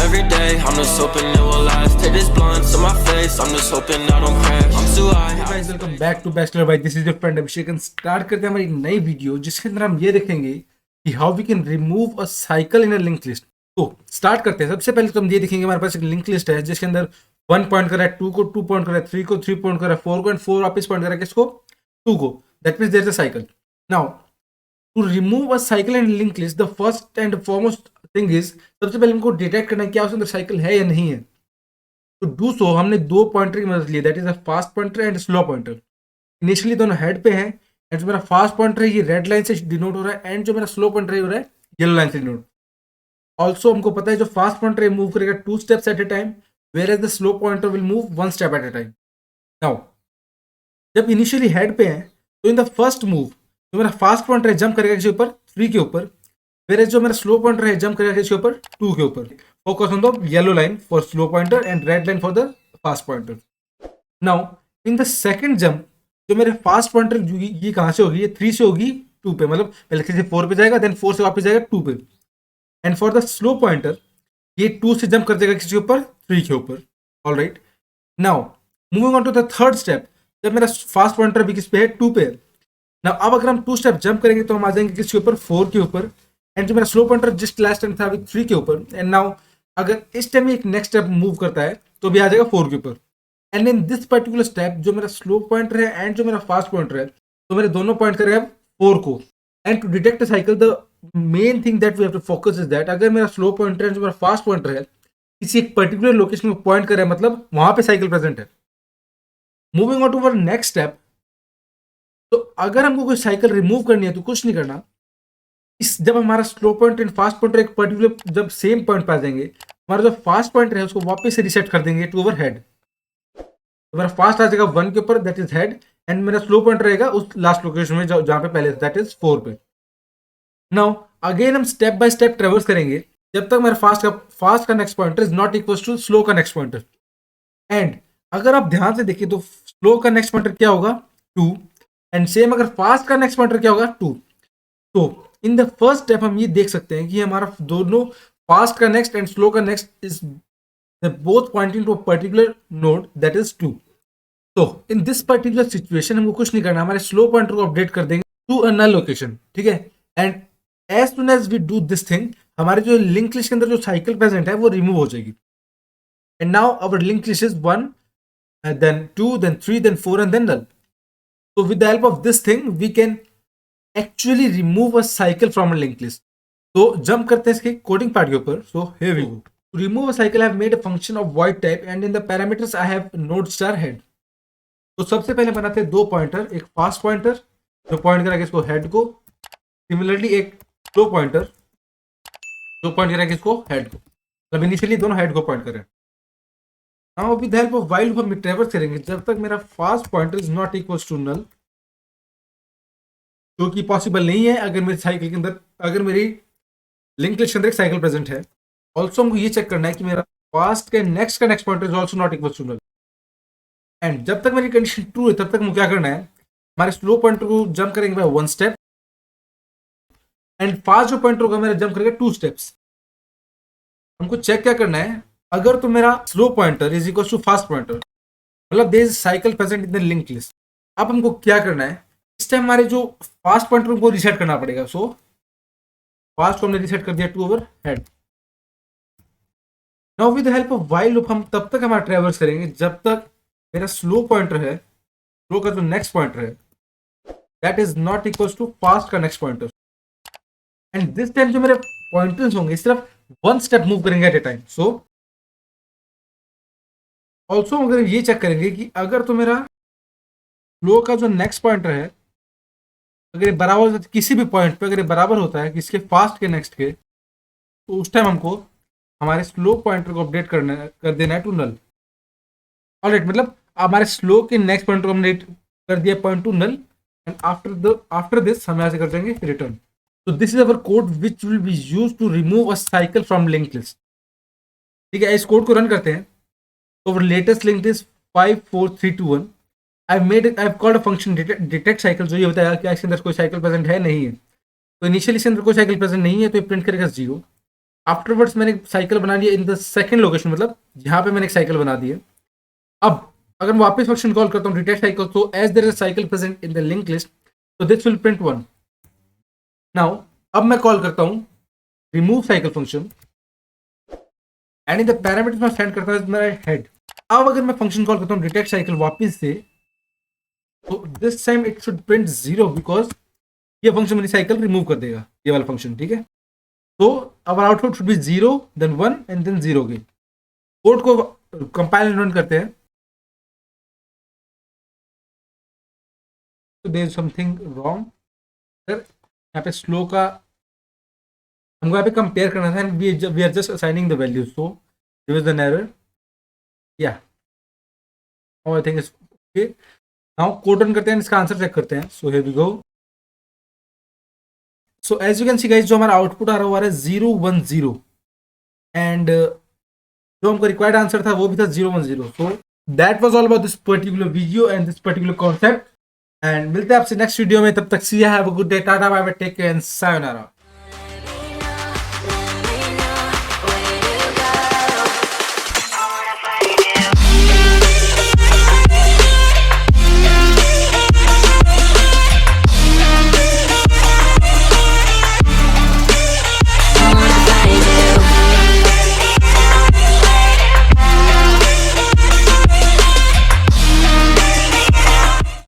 every day. I'm just hoping it will last. Take this blunt to my face. I'm just hoping I don't crash. I'm too high. Guys welcome back to bachelor by this is your friend Abhishek. Start करते हैं हमारी नई video जिसके अंदर हम ये देखेंगे कि how we can remove a cycle in a link list. तो स्टार्ट करते हैं। सबसे पहले तो हम ये देखेंगे हमारे पास एक लिंक लिस्ट है जिसके अंदर 1 पॉइंट कर रहा है 2 को, 2 पॉइंट कर रहा है 3 को, 3 पॉइंट कर रहा है 4 को एंड 4 वापस पॉइंट कर रहा है किसको, 2 को। That means there is a cycle. Now to remove a cycle in link list the first and foremost thing is, सबसे पहले हमको डिटेक्ट करना है क्या उसके अंदर साइकिल है या नहीं है। तो डू सो हमने दो पॉइंटर की मदद ली, that is a fast pointer and slow pointer. Initially दोनों हेड पे हैं एंड जो मेरा फास्ट पॉइंटर है ये रेड लाइन से डिनोट हो रहा है एंड जो मेरा स्लो पॉइंटर है हो रहा है येलो लाइन से डिनोट। ऑल्सो हमको पता है जो फास्ट पॉइंटर है मूव करेगा 2 steps at a time, where as the slow pointer will move 1 step at a time. Now जब इनिशियली हेड पे है तो इन द फर्स्ट मूव जो मेरा फास्ट पॉइंटर है जंप करेगा किसी ऊपर 3 के ऊपर, वेयर एज जो मेरा स्लो पॉइंटर है जंप करेगा किसी ऊपर 2 के ऊपर। Focus on the yellow line for slow pointer and red line for the fast pointer. Now in the second jump जो मेरे फास्ट पॉइंटर ये कहाँ से होगी, ये 3 से होगी 2 पे, मतलब पहले किसी 4 पे जाएगा देन 4 से वापस जाएगा 2 पे। And for the slow pointer ये 2 से जंप कर देगा किसी के ऊपर 3 के ऊपर। Alright, now moving on to the third step, जब मेरा फास्ट पॉइंटर भी किस पे है 2 पे है। नाउ अब अगर हम 2 स्टेप जंप करेंगे तो हम आ जाएंगे किसके ऊपर 4 के ऊपर एंड जो मेरा slow pointer just last time था अभी 3 के ऊपर। एंड नाउ अगर इस टाइम एक नेक्स्ट स्टेप मूव करता है तो भी आ जाएगा 4 के ऊपर। And in this particular step जो मेरा स्लो पॉइंटर है एंड जो मेरा फास्ट पॉइंटर है तो मेरे दोनों पॉइंट करेगा 4 को। And to detect a cycle the main thing that we have to focus is that अगर मेरा स्लो पॉइंटर है जो मेरा फास्ट पॉइंटर है किसी एक पर्टिकुलर लोकेशन में पॉइंट करे मतलब वहां पे साइकिल प्रेजेंट है। Moving on to our next step, तो अगर हमको कोई साइकिल रिमूव करनी है तो कुछ नहीं करना, इस जब हमारा slow pointer and fast pointer एक पर्टिकुलर जब सेम पॉइंट पे आ जाएंगे हमारा जो फास्ट पॉइंटर है उसको वापस से रिसेट कर देंगे टू ओवर हेड। तो मेरा फास्ट आ जाएगा 1 के ऊपर दैट इज हेड एंड मेरा स्लो पॉइंटर रहेगा उस लास्ट लोकेशन में जहां पे पहले दैट इज 4 पे। नाउ अगेन हम स्टेप बाय स्टेप ट्रेवर्स करेंगे जब तक मेरा फास्ट का next pointer is not equal to slow का नेक्स्ट पॉइंटर। एंड अगर आप ध्यान से देखिए तो स्लो का नेक्स्ट पॉइंटर क्या होगा 2 एंड सेम अगर फास्ट का नेक्स्ट पॉइंटर क्या होगा 2। तो इन द फर्स्ट स्टेप हम ये देख सकते हैं कि हमारा दोनों फास्ट का नेक्स्ट एंड स्लो का next is both pointing to a particular node that is 2। तो इन दिस पर्टिकुलर सिचुएशन हमको कुछ नहीं करना, हमारे स्लो पॉइंटर को अपडेट कर देंगे टू अ नल लोकेशन, ठीक है। And as soon as we do this thing हमारे जो लिंक लिस्ट के अंदर जो साइकिल प्रेजेंट है वो रिमूव हो जाएगी। And now our link list is 1 then 2 then 3 then 4 and then null. So with the help of this thing we can actually remove a cycle from a linked list. तो jump करते हैं इसके coding part के ऊपर। सो here we go. To remove a cycle I have made a function of void type and in the parameters I have node star head. तो सबसे पहले बनाते हैं दो पॉइंटर, एक फास्ट पॉइंटर जो पॉइंट करेगा इसको हेड को, सिमिलरली एक स्लो पॉइंटर जो पॉइंट करेगा इसको हेड को, मतलब इनिशियली दोनों हेड को पॉइंट करें। Now with the help of while loop हम ट्रेवर्स करेंगे जब तक मेरा fast pointer is not equal to null, जो कि पॉसिबल नहीं है अगर मेरी साइकिल के अंदर अगर मेरी लिंक लिस्ट के अंदर एक साइकिल प्रेजेंट है। ऑल्सो हमको ये चेक करना है कि मेरा फास्ट के नेक्स्ट का next pointer is also not equal to null. And जब तक मेरी कंडीशन ट्रू है तब तक मुझे क्या करना है, हमारे स्लो पॉइंटर को जंप करेंगे बाय 1 स्टेप एंड फास्ट जो पॉइंटर होगा मेरा जंप करेगा 2 स्टेप्स। हमको चेक क्या करना है, अगर तो मेरा slow pointer is equal to fast pointer मतलब there is cycle present in the link list. अब हमको क्या करना है, इस टाइम हमारे जो फास्ट पॉइंटर को रीसेट करना पड़ेगा। सो फास्ट को हमने रीसेट कर दिया to over head. Now with the help of while loop हम तब तक हमारा ट्रेवर्स करेंगे जब तक मेरा स्लो पॉइंटर है, स्लो का जो नेक्स्ट पॉइंटर है that is not equal to fast का next pointer. And this time जो मेरे पॉइंटर्स होंगे सिर्फ 1 स्टेप मूव करेंगे at a time. So also अगर ये चेक करेंगे कि अगर तो मेरा फ्लो का जो नेक्स्ट पॉइंटर है अगर ये बराबर किसी भी पॉइंट पे अगर ये बराबर होता है किसके फास्ट के नेक्स्ट के, तो उस टाइम हमको हमारे स्लो पॉइंटर को अपडेट कर देना है टू नल। ऑलराइट, मतलब हमारे स्लो के नेक्स्ट पॉइंटर को हमने कर दिया point to null and after this हम यहाँ से कर देंगे रिटर्न। तो this is our code which will be use to remove a cycle from link list. ठीक है, इस कोड को रन करते हैं। Our latest link is 54321. I've called a function detect cycle जो ये बताया कि इसके अंदर कोई साइकिल प्रेजेंट है नहीं है। तो इनिशियली इसके अंदर कोई साइकिल प्रेजेंट नहीं है तो ये प्रिंट करेगा 0। आफ्टरवर्ड्स मैंने एक साइकिल बना लिया इन द सेकंड लोकेशन, मतलब यहाँ पे मैंने एक साइकिल बना दी है। अब अगर मैं वापस फंक्शन कॉल करता हूँ डिटेक्ट साइकिल, तो as there is a cycle present in the link list, तो दिस विल प्रिंट 1। नाउ अब मैं कॉल करता हूँ remove cycle function and in the parameters में सेंड करता हूँ मेरा हेड। अब अगर मैं फंक्शन कॉल करता हूँ डिटेक्ट साइकिल वापस से, तो this time it should print 0 because ये फंक्शन मेरी साइकिल रिमूव कर देगा, ये वाला फंक्शन, ठीक है। तो अब output should be 0 then 1 and then 0 के। कोड को कंपाइल रन करते हैं, तो देयर इज समथिंग रॉन्ग। यहाँ पे स्लो का हमको यहाँ पे कंपेयर करना था, and we are just assigning the values, so there is an error. या I think it's okay. Now code run करते हैं, इसका आंसर चेक करते हैं। So here we go. So as you can see guys, जो हमारा output आ रहा है 010, एंड जो हमको रिक्वायर्ड आंसर था वो भी था 010। So that was all about this particular video and this particular concept, and मिलते हैं आपसे नेक्स्ट वीडियो में। तब तक see have a good day, tata bye bye, take care and sayonara.